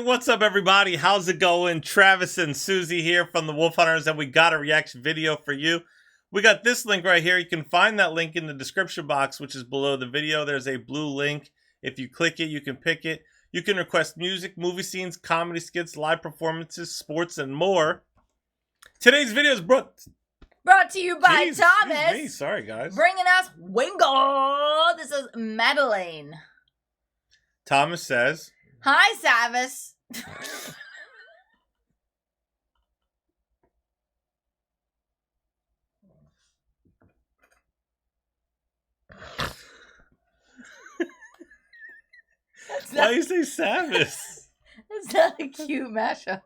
what's up, everybody? How's it going? Travis and Susie here from the Wolf Hunters, and we got a reaction video for you. We got this link right here. You can find that link in the description box, which is below the video. There's a blue link. If you click it, you can pick it. You can request music, movie scenes, comedy skits, live performances, sports, and more. Today's video is brought to you by Thomas. Me. Sorry, guys. Bringing us Wingo. This is Madalaine. Thomas says, "Hi, Savis." Why do you say Savis? It's not a cute mashup.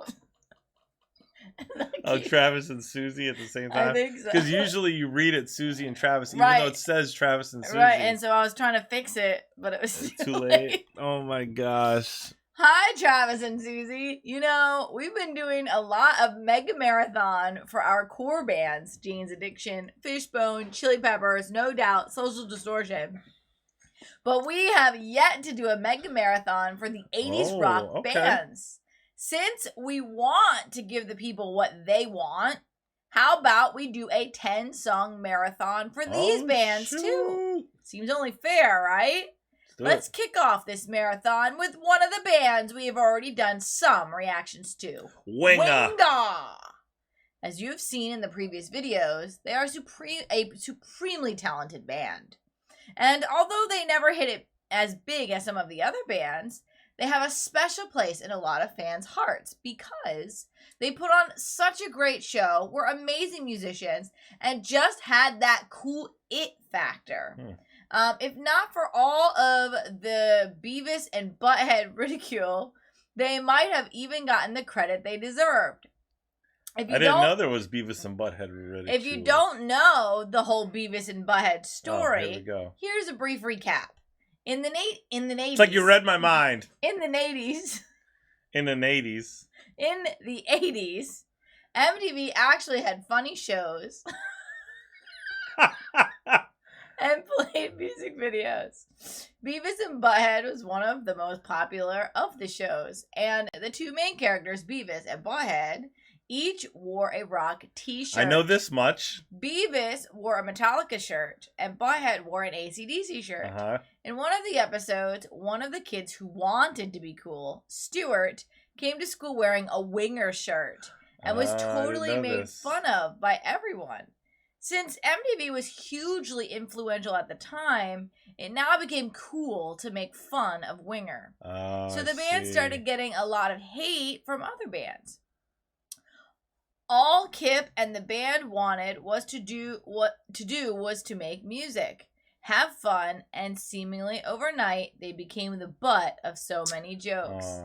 Oh, Travis and Susie at the same time? I think so. Because usually you read it Susie and Travis, even though it says Travis and Susie. Right, and so I was trying to fix it, but it was too late. Oh my gosh. Hi, Travis and Susie. You know, we've been doing a lot of mega marathon for our core bands, Jane's Addiction, Fishbone, Chili Peppers, No Doubt, Social Distortion. But we have yet to do a mega marathon for the 80s rock bands. Since we want to give the people what they want, how about we do a 10-song marathon for these bands too? Seems only fair, right? Let's kick off this marathon with one of the bands we have already done some reactions to. Winga. As you have seen in the previous videos, they are a supremely talented band. And although they never hit it as big as some of the other bands, they have a special place in a lot of fans' hearts because they put on such a great show, were amazing musicians, and just had that cool it factor. If not for all of the Beavis and Butthead ridicule, they might have even gotten the credit they deserved. I didn't know there was Beavis and Butthead ridicule. If you don't know the whole Beavis and Butthead story, here's a brief recap. In the 80s. It's like you read my mind. In the 80s. In the 80s. In the 80s, MTV actually had funny shows and played music videos. Beavis and Butthead was one of the most popular of the shows, and the two main characters, Beavis and Butthead, each wore a rock t-shirt. I know this much. Beavis wore a Metallica shirt, and Butthead wore an AC/DC shirt. In one of the episodes, one of the kids who wanted to be cool, Stuart, came to school wearing a Winger shirt and was totally made fun of by everyone. Since MTV was hugely influential at the time, it now became cool to make fun of Winger. So the band started getting a lot of hate from other bands. All Kip and the band wanted was to make music, have fun, and seemingly overnight they became the butt of so many jokes.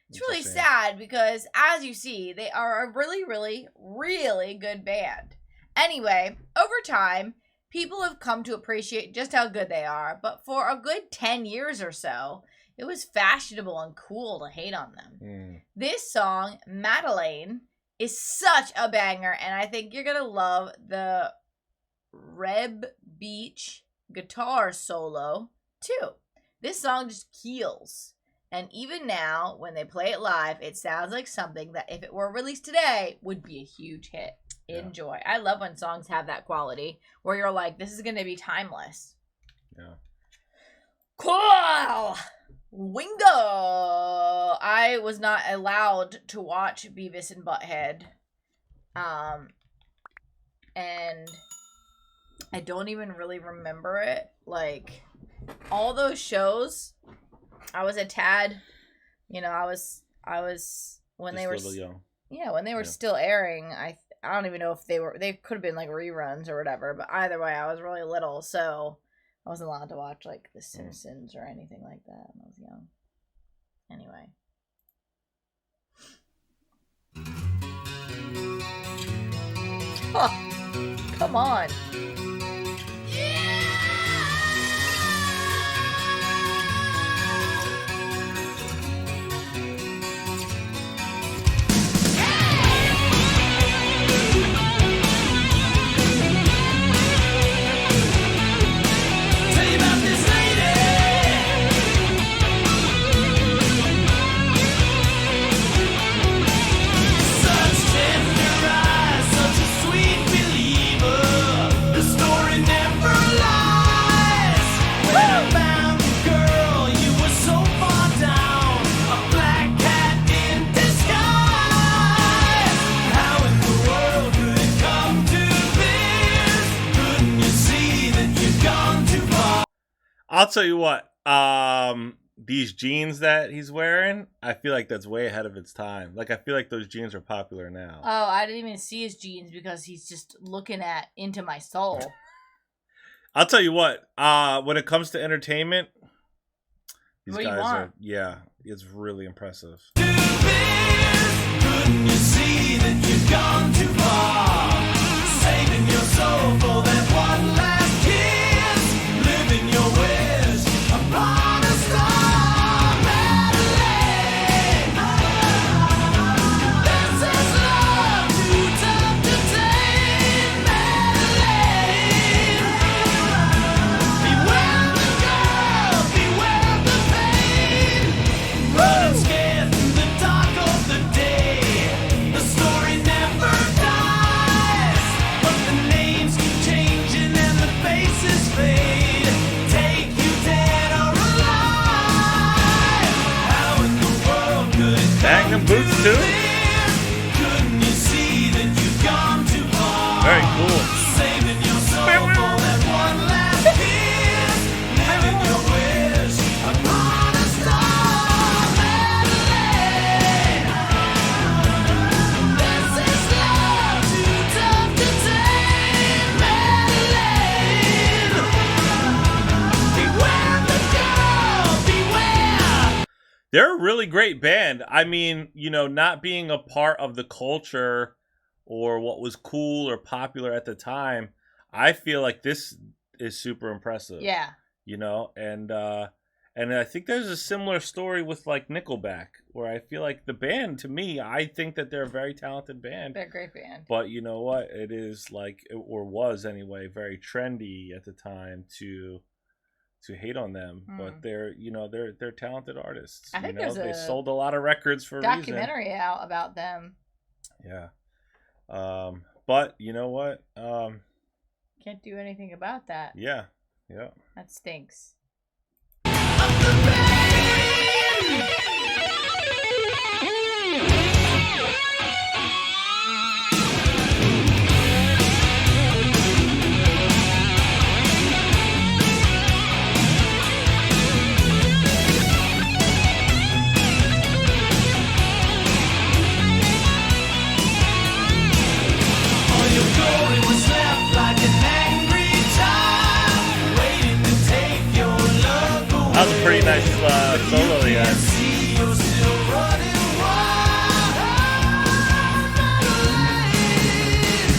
It's really sad because, as you see, they are a really, really, really good band. Anyway, over time, people have come to appreciate just how good they are, but for a good 10 years or so, it was fashionable and cool to hate on them. This song, Madalaine, is such a banger, and I think you're gonna love the Reb Beach guitar solo too. This song just kills, and even now when they play it live, it sounds like something that if it were released today would be a huge hit. Enjoy. I love when songs have that quality where you're like, this is gonna be timeless. Cool. Wingo! I was not allowed to watch Beavis and Butthead. And I don't even really remember it. Like, all those shows, I was a tad, you know, I was when they were young. Yeah, when they were still airing, I don't even know if they could have been like reruns or whatever, but either way, I was really little, so I wasn't allowed to watch, like, The Simpsons or anything like that when I was young. Anyway. Oh, come on. I'll tell you what. These jeans that he's wearing, I feel like that's way ahead of its time. Like, I feel like those jeans are popular now. Oh, I didn't even see his jeans because he's just looking into my soul. I'll tell you what. When it comes to entertainment, these what guys are. Yeah, it's really impressive. Couldn't you see that you've gone too far? Saving your soul for that one last kiss, living your wish upon a star, Madalaine. This is love too tough to tame, Madalaine. Beware the girl, beware the pain, running scared through the dark of the day. The story never dies, but the names keep changing and the faces fade. Take you dead or alive. How in the world could it Magnum come boots to too? this? Couldn't you see that you've gone too far? Very cool. Saving your soul for that one last kiss, living your wish upon a star, Madalaine. This is love too tough to tame, Madalaine. Beware the girl, beware. They're a really great band. I mean, you know, not being a part of the culture or what was cool or popular at the time, I feel like this is super impressive. Yeah. You know, and I think there's a similar story with like Nickelback, where I feel like the band, to me, I think that they're a very talented band. They're a great band. But you know what? It is like, or was anyway, very trendy at the time to hate on them. But they're, you know, they're talented artists. I think you know, there's they a sold a lot of records for a reason. documentary out about them. Yeah. But you know what? Can't do anything about that. Yeah. Yeah. That stinks. All your glory was left like an angry child, waiting to take your love away. That was a pretty nice solo he had. See, you're still running wild, Madalaine.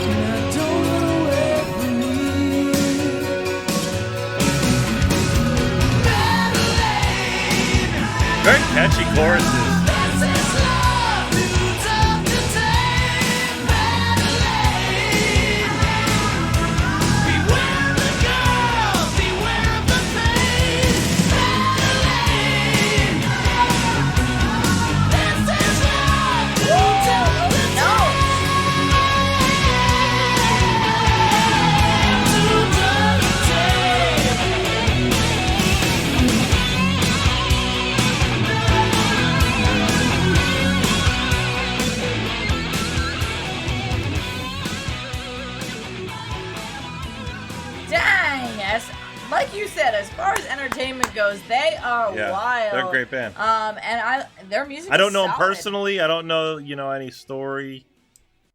Now don't run away from me, Madalaine. Very catchy choruses. This is love too tough to tame, Madalaine. Beware the girl, beware the pain, Madalaine. This is love too tough to Dang, like you said, as far as entertainment goes, they are Yeah, wild. they're a great band. And their music. I don't is know them solid. personally. I don't know, you know, any story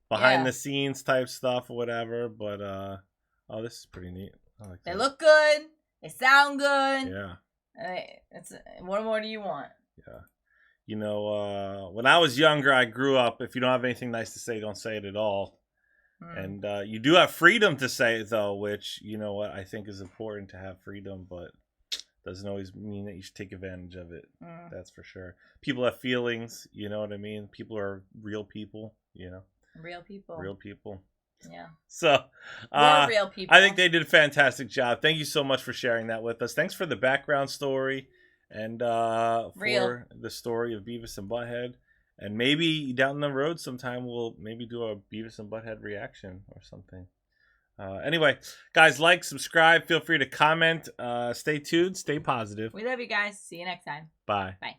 behind Yeah. the scenes type stuff or whatever. But oh, this is pretty neat. I like They that. look good. They sound good. Yeah, What more do you want? yeah. You know, when I was younger, I grew up. If you don't have anything nice to say, don't say it at all. And you do have freedom to say it, though, which, you know what, I think is important to have freedom, but doesn't always mean that you should take advantage of it. That's for sure. People have feelings, you know what I mean? People are real people, you know? Real people. Real people. Yeah. So, We're real people. I think they did a fantastic job. Thank you so much for sharing that with us. Thanks for the background story and for the story of Beavis and Butthead. And maybe down the road sometime we'll maybe do a Beavis and Butthead reaction or something. Anyway, guys, like, subscribe. Feel free to comment. Stay tuned. Stay positive. We love you guys. See you next time. Bye. Bye.